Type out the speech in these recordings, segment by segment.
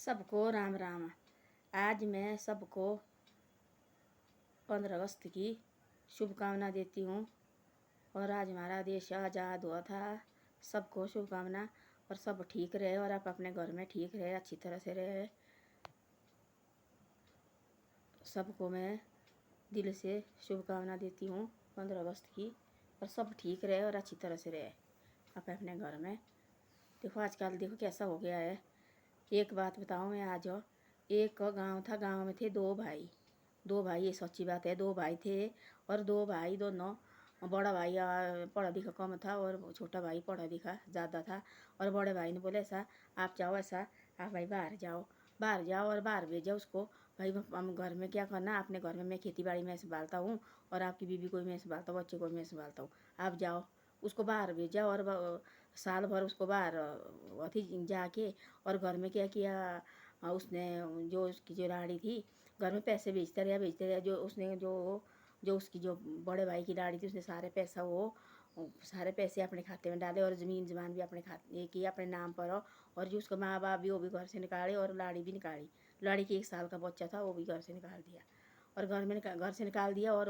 सबको राम राम। आज मैं सबको 15 अगस्त की शुभकामना देती हूँ। और आज हमारा देश आज़ाद हुआ था। सबको शुभकामना, और सब ठीक रहे और आप अपने घर में ठीक रहे, अच्छी तरह से रहे। सबको मैं दिल से शुभकामना देती हूँ 15 अगस्त की, और सब ठीक रहे और अच्छी तरह से रहे आप अपने घर में। देखो आजकल देखो कैसा हो गया है। एक बात बताऊँ मैं आज, एक गांव था, गांव में थे दो भाई, ये सच्ची बात है। दो भाई थे और दो भाई दोनों, बड़ा भाई पढ़ा लिखा कम था और छोटा भाई पढ़ा लिखा ज़्यादा था। और बड़े भाई ने बोले ऐसा आप जाओ, ऐसा आप भाई बाहर जाओ और बाहर भेजो उसको। भाई हम घर में क्या करना, अपने घर में मैं खेती बाड़ी में संभालता हूँ और आपकी बीबी को मैं संभालता हूँ, बच्चे को मैं संभालता हूँ, आप जाओ। उसको बाहर भेजा और साल भर उसको बाहर अथी जाके, और घर में क्या किया उसने, जो उसकी जो लाड़ी थी घर में पैसे भेजते रहे। जो उसने जो उसकी जो बड़े भाई की लाड़ी थी, उसने सारे पैसे अपने खाते में डाले और ज़मीन जमान भी अपने खाते की अपने नाम पर हो। और जो उसका माँ बाप भी, वो भी घर से निकाले और लाड़ी भी निकाली। लाड़ी की 1 साल का बच्चा था, वो भी घर से निकाल दिया। और घर से निकाल दिया और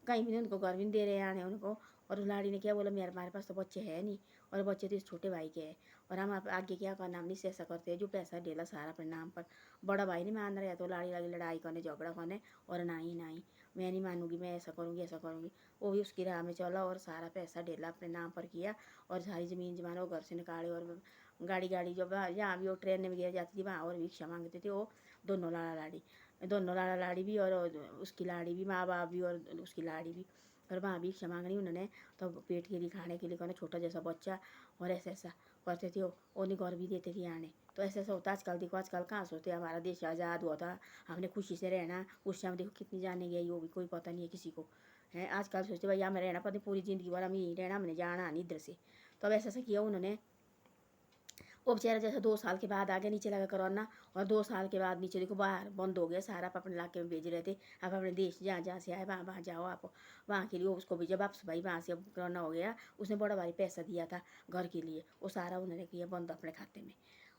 कहीं भी उनको घर भी नहीं दे रहे आने उनको। और लाड़ी ने क्या बोला, मेरे हमारे पास तो बच्चे है नहीं, और बच्चे तो इस छोटे भाई के हैं, और हम आप आगे क्या करना, हम नहीं से ऐसा करते हैं। जो पैसा डेला सारा अपने नाम पर। बड़ा भाई नहीं मान रहा है, तो लाड़ी लगी लड़ाई करने, झगड़ा करने, और नहीं मैं नहीं मानूंगी, मैं ऐसा करूँगी। वो भी उसकी राह में चला और सारा पैसा डेला अपने नाम पर किया, और सारी ज़मीन जमान वो घर से निकाले। और गाड़ी जो जहाँ भी वो ट्रेन में गिर जाती थी वहाँ और भिक्षा मांगते थे वो दोनों लाड़ा लाड़ी भी, और उसकी लाड़ी भी, माँ बाप भी और उसकी लाड़ी भी। और वहाँ भी भिक्षा मांगनी उन्होंने, तो पेट के लिए खाने के लिए कहना, छोटा जैसा बच्चा। और ऐसा करते थे वो नहीं घर भी देते थे आने। तो ऐसा होता आजकल। देखो आजकल कहाँ सोचते हमारा देश आज़ाद हुआ था, हमने खुशी से रहना। उस टाइम देखो कितनी जाने गई, वो भी कोई पता नहीं है किसी को है। आजकल सोचते भाई हमें रहना पता पूरी ज़िंदगी भर हम यहीं रहना, हमने जाना नहीं इधर से। तो अब ऐसा किया उन्होंने। वो बेचारा जैसे 2 साल के बाद आगे नीचे लगा कोरोना, और 2 साल के बाद नीचे देखो बाहर बंद हो गया सारा। आप अपने इलाके में भेज रहे थे, आप अपने देश जहाँ से आए वहाँ जाओ आप, वहाँ के लिए उसको भेजा वापस। भाई वहाँ से अब कोरोना हो गया, उसने बड़ा भारी पैसा दिया था घर के लिए, वो सारा उन्होंने किया बंद अपने खाते में।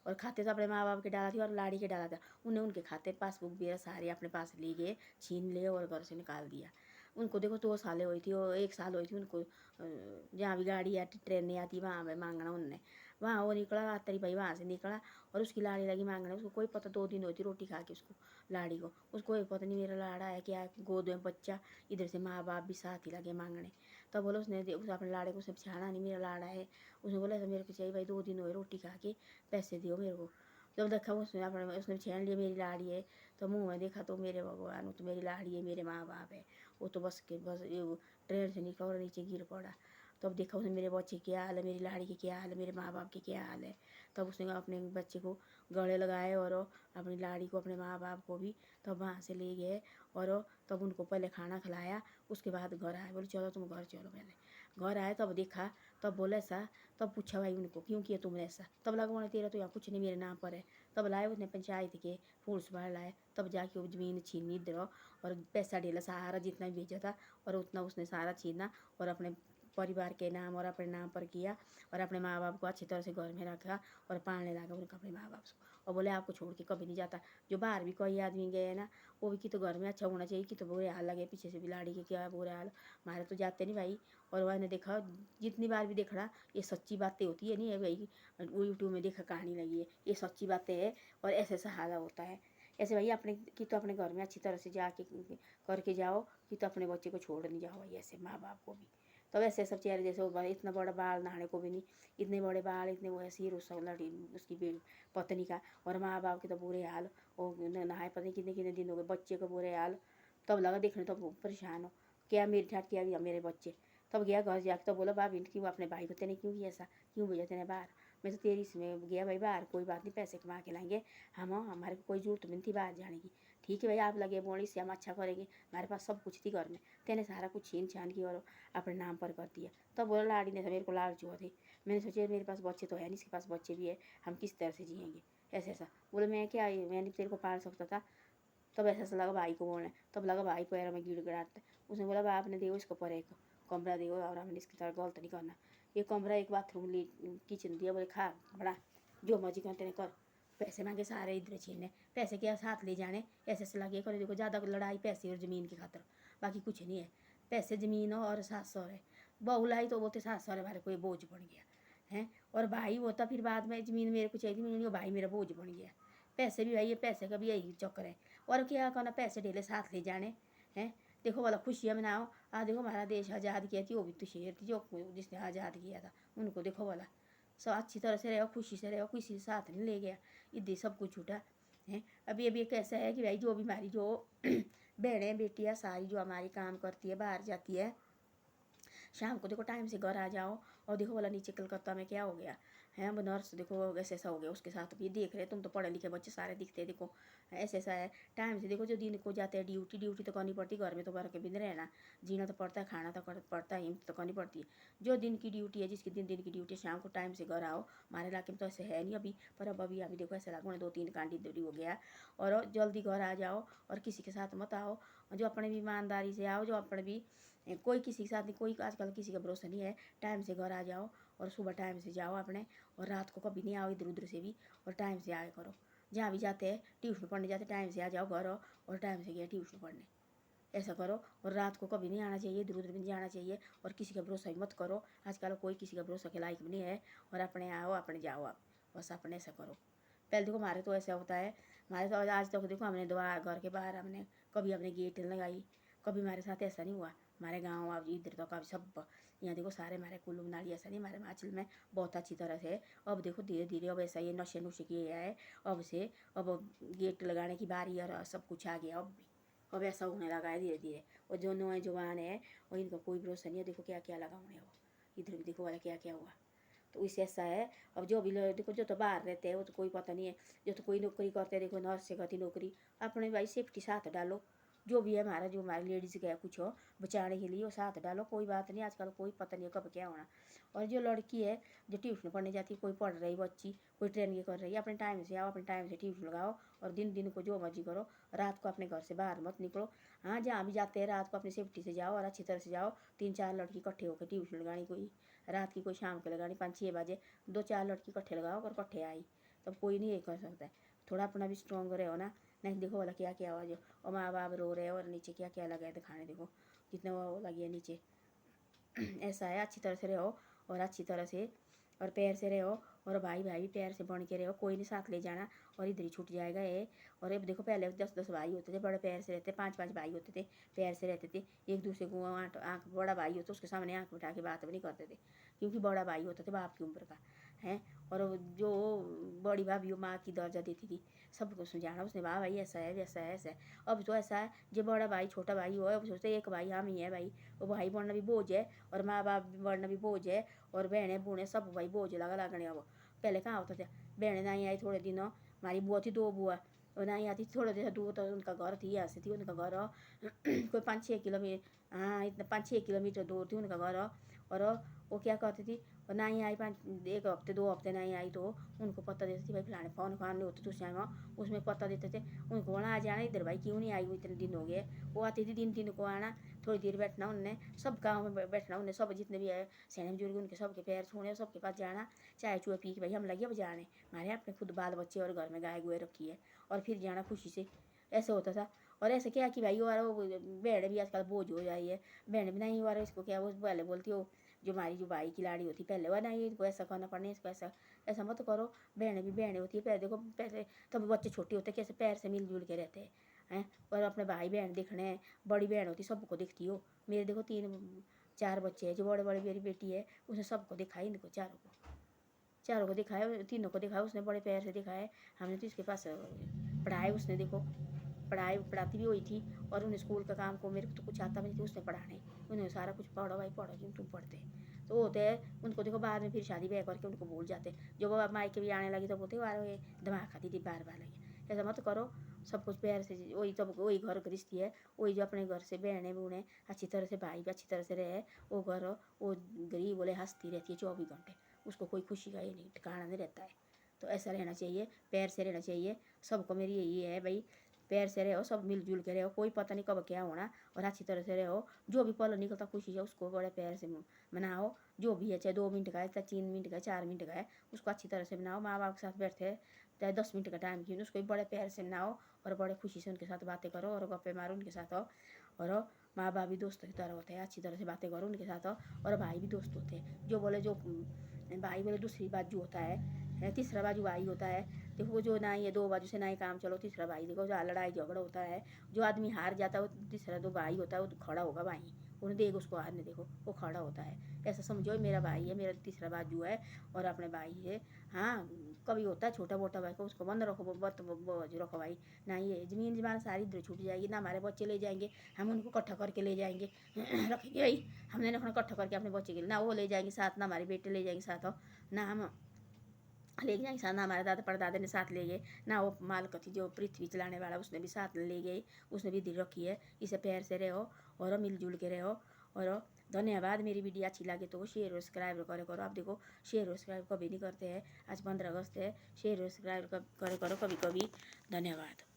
और खाते तो अपने माँ बाप के डाला थी और लाड़ी के डाला था, उन्हें उनके खाते पासबुक वगैरह सारे अपने पास ले गए, छीन लिए और घर से निकाल दिया। उनको देखो 2 साल हुई थी, और 1 साल हुई थी उनको। जहाँ भी गाड़ी या ट्रेन नहीं आती वहाँ पे मांगना उनने। वहाँ वो निकला तेरी भाई वहाँ से निकला, और उसकी लाड़ी लगी मांगने। उसको कोई पता, 2 दिन हुई थी रोटी खा के उसको, लाड़ी को। उसको कोई पता नहीं मेरा लाड़ा है क्या है, गोद में बच्चा, इधर से माँ बाप भी साथ ही लगे मांगने। तब बोला उसने अपने लाड़े को, उसने पछाना नहीं मेरा लाड़ा है। उसने बोला मेरे को चाहिए भाई, 2 दिन हुए रोटी खा के, पैसे दियो मेरे को। जब देखा उसने छीन लिया, मेरी लाड़ी है। तो मुँह में देखा तो मेरे भगवान, वो तो मेरी लाड़ी है, मेरे माँ बाप है। वो तो बस ट्रेन से निकला और नीचे गिर पड़ा। तब देखा उसने मेरे बच्चे क्या हाल है, मेरी लाड़ी के क्या हाल है, मेरे माँ बाप के क्या हाल है। तब उसने अपने बच्चे को गले लगाए और अपनी लाड़ी को, अपने माँ बाप को भी तब वहाँ से ले गए। और तब उनको पहले खाना खिलाया, उसके बाद घर आए। बोले चलो तुम घर चलो। पहले घर आए तब देखा, तब बोले ऐसा। तब पूछा भाई उनको क्यों किया तुमने ऐसा। तब लगा बोले तेरा तो यहाँ कुछ नहीं मेरे नाम पर है। तब लाए उसने पंचायत के पुलिस वाले लाए, तब जाके वो ज़मीन छीनी इधर, और पैसा डेला सारा जितना भी भेजा था और उतना उसने सारा छीना, और अपने परिवार के नाम और अपने नाम पर किया। और अपने माँ बाप को अच्छी तरह से घर में रखा और पालने लगा उनका अपने माँ बाप को। और बोले आपको छोड़ के कभी नहीं जाता। जो बाहर भी कोई आदमी गए ना, वो भी कि तो घर में अच्छा होना चाहिए, कि तो बुरे हाल लगे। पीछे से भी लाड़ी के क्या बुरे हाल, हमारे तो जाते नहीं भाई। और मैंने देखा जितनी बार भी देखा, ये सच्ची बातें होती है नहीं है भाई। वो यूट्यूब में देखा कहानी लगी है, ये सच्ची बातें है। और ऐसे ऐसा हाल होता है। ऐसे भाई अपने कि तो अपने घर में अच्छी तरह से जाके करके जाओ, कि तो अपने बच्चे को छोड़ नहीं जाओ भाई, ऐसे माँ बाप को भी। तो वैसे सब चेहरे जैसे वो इतना बड़ा बाल नहाने को भी नहीं, इतने बड़े बाल, इतने वो सिर उस लड़ी उसकी पत्नी का। और माँ बाप के तो बुरे हाल, वो नहाए पता नहीं कितने कितने दिन हो गए, बच्चे को बुरे हाल। तब लगा देखने तो परेशान हो, क्या मेरी ठाट किया भी मेरे बच्चे। तब गया घर जाके, तो बोला भाभी क्यों अपने भाई को तेने क्यों किया ऐसा, क्यों भेजा तेने बाहर। मैं तो तेरी इसमें गया भाई बाहर, कोई बात नहीं, पैसे कमा के लाएंगे हम, हमारे को कोई जरूरत नहीं थी बाहर जाने की। ठीक है भाई आप लगे बोली से हम अच्छा करेंगे, हमारे पास सब कुछ थी घर में, तेने सारा कुछ छीन छान की और अपने नाम पर कर दिया। तब बोला लाड़ी ने मेरे को लालच हुआ थे। मैंने सोचा मेरे पास बच्चे तो है नहीं, इसके पास बच्चे भी है, हम किस तरह से जिएंगे। ऐसा बोले मैं क्या, मैंने तेरे को पाल सकता था। तब ऐसा लगा भाई को बोलने, तब लगा भाई पैर में गिड़गिड़ाते। उसने बोला भाई आपने देखो इसको पर एक कमरा देखो, और हमने इसकी तरह गलत नहीं करना। एक कमरा, एक बाथरूम किचन दिया, बोले खा बड़ा जो मर्जी कर तेने कर। पैसे मांगे सारे इधर छीने, पैसे क्या साथ ले जाने, ऐसे ऐसे लगे करो। देखो ज़्यादा लड़ाई पैसे और ज़मीन की खातर, बाकी कुछ नहीं है। पैसे ज़मीन और सास सौरे, बहू लाई तो बोलते सास सौरे हमारे कोई बोझ बन गया है, और भाई होता फिर बाद में ज़मीन मेरे को चाहिए थी, भाई मेरा बोझ बन गया। पैसे भी भाई, ये पैसे का भी यही चक्कर है। और क्या कहना, पैसे ढेले साथ ले जाने हैं। देखो वाला खुशियाँ मनाओ। देखो हमारा देश आज़ाद किया थी, वो भी तो शेर थी जो जिसने आज़ाद किया था, उनको देखो वाला सब अच्छी तरह से रहो, खुशी से रहो, किसी साथ नहीं ले गया, इधर सब कुछ छूटा है। अभी अभी कैसा है कि भाई जो भी हमारी जो बहनें बेटियाँ सारी जो हमारी काम करती है, बाहर जाती है, शाम को देखो टाइम से घर आ जाओ। और देखो वाला नीचे कलकत्ता में क्या हो गया है, अब नर्स देखो ऐसा ऐसा हो गया उसके साथ, ये देख रहे तुम तो पढ़े लिखे बच्चे सारे दिखते हैं, देखो ऐसा ऐसा है। टाइम से देखो जो दिन को जाते हैं ड्यूटी, ड्यूटी तो करनी पड़ती, घर में तो घर के बिन रहना, जीना तो पड़ता है, खाना तो पड़ता है, हिम्मत तो करनी पड़ती है। जो दिन की ड्यूटी है, जिसकी दिन दिन की ड्यूटी, शाम को टाइम से घर आओ। हमारे इलाके में तो ऐसे है नहीं अभी, पर अब अभी अभी देखो ऐसा लागू है 2-3 कांडी दूरी हो गया। और जल्दी घर आ जाओ, और किसी के साथ मत आओ, जो अपने भी ईमानदारी से आओ, जो अपने भी कोई किसी के साथ नहीं, कोई आजकल किसी का भरोसा नहीं है। टाइम से घर आ जाओ, और सुबह टाइम से जाओ अपने, और रात को कभी नहीं आओ इधर उधर से भी, और टाइम से आया करो। जहाँ भी जाते हैं, ट्यूशन पढ़ने जाते टाइम से आ जाओ घर, और टाइम से गया ट्यूशन पढ़ने, ऐसा करो। और रात को कभी नहीं आना चाहिए, इधर उधर भी नहीं जाना चाहिए, और किसी का भरोसा भी मत करो। आजकल कोई किसी का भरोसा के लायक भी नहीं है, और अपने आओ अपने जाओ, आप बस अपने ऐसा करो। पहले देखो हमारे तो ऐसा होता है, हमारे तो आज तक देखो हमने द्वार घर के बाहर हमने कभी अपने गेट लगाई, कभी हमारे साथ ऐसा नहीं हुआ। हमारे गांव अब इधर तो कभी सब यहाँ देखो सारे हमारे कुल्लू मनाली ऐसा नहीं, हमारे हिमाचल में बहुत अच्छी तरह से। अब देखो धीरे धीरे अब ऐसा ये नशे नुशे किए है, अब से अब गेट लगाने की बारी और सब कुछ आ गया। अब ऐसा होने लगा है धीरे धीरे। और जो नौजवान है, और इनका कोई भरोसा नहीं है, देखो क्या क्या लगा होने, वो इधर भी देखो वाला क्या क्या हुआ। तो इससे ऐसा है, अब जो भी लोग देखो जो तो बाहर रहते हैं वो तो कोई पता नहीं है, जो तो कोई नौकरी करते हैं, देखो नर्स से करती नौकरी, अपने भाई सेफ्टी साथ डालो। जो भी है हमारा, जो हमारी लेडीज़ का कुछ हो बचाने के लिए, वो साथ डालो, कोई बात नहीं। आजकल कोई पता नहीं कब क्या होना। और जो लड़की है जो ट्यूशन पढ़ने जाती है, कोई पढ़ रही बच्ची, कोई ट्रेनिंग कर रही है, अपने टाइम से आओ, अपने टाइम से ट्यूशन लगाओ, और दिन दिन को जो मर्जी करो। रात को अपने घर से बाहर मत निकलो। हाँ जहाँ भी जाते हैं रात को अपनी सेफ्टी से जाओ, और अच्छी तरह से जाओ। 3-4 लड़की इकट्ठे होकर ट्यूशन लगानी, कोई रात की कोई शाम को लगानी, 5-6 बजे 2-4 लड़की इकट्ठे लगाओ और इकट्ठे आई, तब कोई नहीं ये कर सकता है। थोड़ा अपना भी स्ट्रॉन्ग रहो ना, नहीं देखो वाला क्या क्या हुआ जो, और माँ बाप रो रहे हैं, और नीचे क्या क्या लगा है दिखाने, देखो कितना वो लगी है नीचे। ऐसा है, अच्छी तरह से रहो, और अच्छी तरह से और पैर से रहो, और भाई भाई भी पैर से बन के रहो, कोई नहीं साथ ले जाना, और इधर ही छूट जाएगा ये। और अब देखो पहले 10-10 भाई होते थे, बड़े पैर से रहते, 5-5 भाई होते थे, पैर से रहते थे, एक दूसरे को आँख, बड़ा भाई होता उसके सामने आँख बिठा के बात भी नहीं करते थे, क्योंकि बड़ा भाई होता था बाप की उम्र का है। और जो बड़ी भाभी वो माँ की दर्जा देती थी, सबको समझाना उसने, वाह भाई ऐसा है वैसा है ऐसा है। अब तो ऐसा है, जो बड़ा भाई छोटा भाई हो, अब सोचते एक भाई हम ही है भाई, वो भाई बनना भी बोझ है, और माँ बाप बनना भी बोझ है, और बहनें बूढ़े सब भाई बोझ लगा लगने। अब पहले कहाँ होता था, बहनें नहीं आई थोड़े दिनों, हमारी बुआ थी 2 बुआ, और नहीं आती थोड़े दिन दूर, तो उनका घर थी यहाँ से थी उनका घर कोई 5-6 किलोमीटर, हाँ इतना 5-6 किलोमीटर दूर थी उनका घर। और वो क्या करती थी, और नहीं आई 1 हफ्ते 2 हफ्ते नहीं आई, तो उनको पता देती थी भाई फलाने फोन फान होते थे उस टाइम, उसमें पता देते थे उनको, बोला आ जाना इधर भाई, क्यों नहीं आई, वो इतने दिन हो गए। वो आती थी दिन दिन को आना, थोड़ी देर बैठना उनने, सब गाँव में बैठना उनने, सब जितने भी है सैन बुजुर्ग उनके सबके पैर छूने, सबके पास जाना, चाय चूहे पी के भाई हम लगे अब जाने, हमारे अपने खुद बाल बच्चे और घर में गाय गुए रखी है, और फिर जाना खुशी से, ऐसे होता था। और ऐसे क्या कि भाई वो बहन भी आजकल बोझ हो जाई है, बहन भी नहीं हुआ इसको क्या, वो पहले बोलती हो जो हमारी जो भाई की लाड़ी होती पहले, वह नहीं इसको ऐसा करना पड़ना, इसको ऐसा ऐसा मत करो। बहनें भी बहनें होती है, पहले देखो पैसे तब बच्चे छोटे होते कैसे पैर से मिलजुल के रहते हैं, और अपने भाई बहन दिखने हैं, बड़ी बहन होती सबको दिखती हो। मेरे देखो 3-4 बच्चे हैं, जो बड़े बड़े मेरी बेटी है उसने सबको दिखाई, इनको चारों को दिखाया, तीनों को दिखाया उसने, बड़े पैर से दिखाया। हमने तो इसके पास पढ़ाए उसने, देखो पढ़ाई पढ़ाती भी हुई थी, और उन्हें स्कूल का काम को मेरे को तो कुछ आता भी नहीं थी उसने पढ़ाने, उन्हें सारा कुछ पढ़ो भाई पढ़ो, क्यों तुम पढ़ते तो होते हैं उनको, देखो बाद में फिर शादी ब्याह करके उनको भूल जाते, जो बाबा मायके भी आने लगी तो बोलते बार ये दिमाग खाती थी बार बार लगी। ऐसा मत करो, सब कुछ प्यार से, वही तब वही घर गृहस्थी है, वही जो अपने घर से बहने बूढ़े अच्छी तरह से, भाई भी अच्छी तरह से रहे, वो घर वो गरीब बोले हंसती रहती है 24 घंटे, उसको कोई खुशी का ये नहीं ठिकाना नहीं रहता है। तो ऐसा रहना चाहिए, पैर से रहना चाहिए सबको, मेरी यही है भाई, प्यार से रहो, सब मिलजुल के रहो, कोई पता नहीं कब क्या होना, और अच्छी तरह से रहो। जो भी पल निकलता खुशी है उसको बड़े प्यार से मनाओ। जो भी है, चाहे 2 मिनट का है, चाहे 3 मिनट का है, 4 मिनट का है, उसको अच्छी तरह से मनाओ। माँ बाप के साथ बैठे चाहे 10 मिनट का टाइम क्यों, उसको भी बड़े प्यार से मनाओ और बड़े खुशी से उनके साथ बातें करो और गप्पे मारो उनके साथ। और माँ बाप भी दोस्तों की तरह होते हैं, अच्छी तरह से बातें करो उनके साथ। और भाई भी दोस्त होते हैं। जो बोले, जो भाई बोले दूसरी बाजू होता है, तीसरा बाजू भाई होता है। देखो वो जो ना ये 2 बाजू से ना ही काम चलो, तीसरा भाई देखो, जो लड़ाई झगड़ा होता है, जो आदमी हार जाता है वो तीसरा जो भाई होता है वो खड़ा होगा भाई, उन्हें देख उसको हारने, देखो वो खड़ा होता है। ऐसा समझो मेरा भाई है, मेरा तीसरा बाजू है और अपने भाई है। हाँ, कभी होता है छोटा मोटा भाई को, उसको बंद रखो, बत रखो भाई। ना ये ज़मीन जमान सारी इधर छूट जाएगी, ना हमारे बच्चे ले जाएंगे, हम उनको इकट्ठा करके ले जाएंगे रखेंगे भाई, हमने अपना इकट्ठा करके अपने बच्चे के लिए, ना वो ले जाएंगे साथ, ना हमारे बेटे ले जाएंगे साथ, ना हम ले जाएंगे साथ, ना हमारे दादा परदादे ने साथ ले गए, ना वो मालकथी जो पृथ्वी चलाने वाला उसने भी साथ ले गए, उसने भी दिल रखी है। इसे प्यार से रहो और मिलजुल के रहो। और धन्यवाद। मेरी वीडियो अच्छी लगे तो शेयर और सब्सक्राइब करो। आप देखो शेयर और सब्सक्राइब कभी नहीं करते हैं। आज 15 अगस्त है, शेयर और सब्सक्राइब करे करो कभी कभी। धन्यवाद।